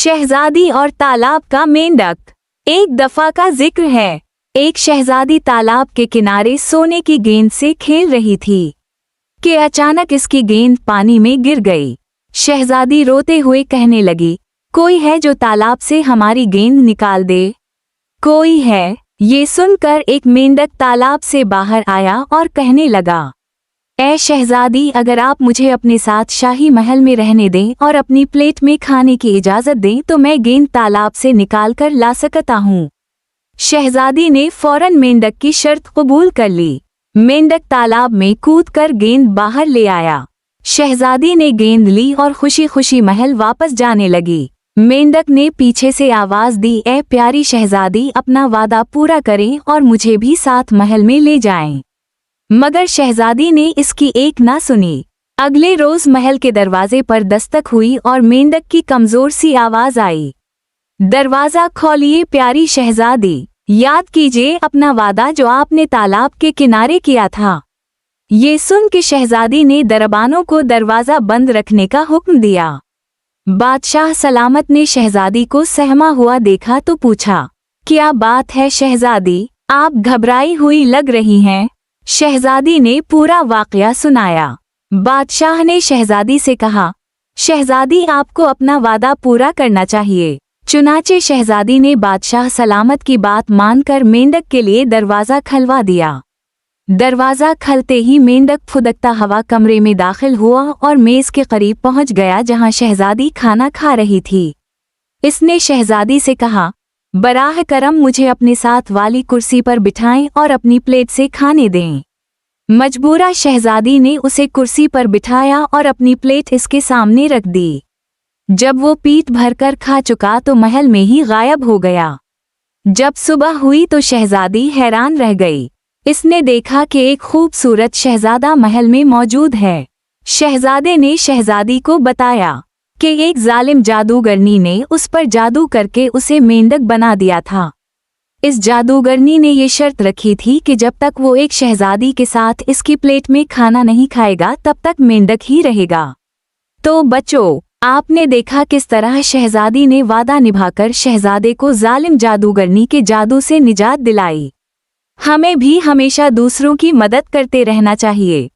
शहजादी और तालाब का मेंढक। एक दफा का जिक्र है। एक शहजादी तालाब के किनारे सोने की गेंद से खेल रही थी कि अचानक इसकी गेंद पानी में गिर गई। शहजादी रोते हुए कहने लगी, कोई है जो तालाब से हमारी गेंद निकाल दे? कोई है। ये सुनकर एक मेंढक तालाब से बाहर आया और कहने लगा, ऐ शहजादी, अगर आप मुझे अपने साथ शाही महल में रहने दें और अपनी प्लेट में खाने की इजाजत दें तो मैं गेंद तालाब से निकाल कर ला सकता हूँ। शहजादी ने फौरन मेंढक की शर्त कबूल कर ली। मेंढक तालाब में कूदकर गेंद बाहर ले आया। शहजादी ने गेंद ली और खुशी खुशी महल वापस जाने लगी। मेंढक ने पीछे से आवाज दी, ऐ प्यारी शहजादी, अपना वादा पूरा करें और मुझे भी साथ महल में ले जाएं। मगर शहजादी ने इसकी एक ना सुनी। अगले रोज महल के दरवाजे पर दस्तक हुई और मेंढक की कमजोर सी आवाज आई, दरवाजा खोलिए प्यारी शहजादी, याद कीजिए अपना वादा जो आपने तालाब के किनारे किया था। ये सुन के शहजादी ने दरबानों को दरवाजा बंद रखने का हुक्म दिया। बादशाह सलामत ने शहजादी को सहमा हुआ देखा तो पूछा, क्या बात है शहजादी, आप घबराई हुई लग रही हैं? शहजादी ने पूरा वाकया सुनाया। बादशाह ने शहजादी से कहा, शहजादी, आपको अपना वादा पूरा करना चाहिए। चुनाचे शहजादी ने बादशाह सलामत की बात मानकर मेंढक के लिए दरवाजा खलवा दिया। दरवाजा खलते ही मेंढक फुदकता हवा कमरे में दाखिल हुआ और मेज के करीब पहुंच गया जहां शहजादी खाना खा रही थी। इसने शहजादी से कहा, बराह करम मुझे अपने साथ वाली कुर्सी पर बिठाएं और अपनी प्लेट से खाने दें। मजबूरा शहजादी ने उसे कुर्सी पर बिठाया और अपनी प्लेट इसके सामने रख दी। जब वो पीठ भरकर खा चुका तो महल में ही गायब हो गया। जब सुबह हुई तो शहजादी हैरान रह गई। इसने देखा कि एक खूबसूरत शहजादा महल में मौजूद है। शहजादे ने शहजादी को बताया कि एक जालिम जादूगरनी ने उस पर जादू करके उसे मेंढक बना दिया था। इस जादूगरनी ने ये शर्त रखी थी कि जब तक वो एक शहजादी के साथ इसकी प्लेट में खाना नहीं खाएगा तब तक मेंढक ही रहेगा। तो बच्चों, आपने देखा किस तरह शहजादी ने वादा निभाकर शहजादे को जालिम जादूगरनी के जादू से निजात दिलाई। हमें भी हमेशा दूसरों की मदद करते रहना चाहिए।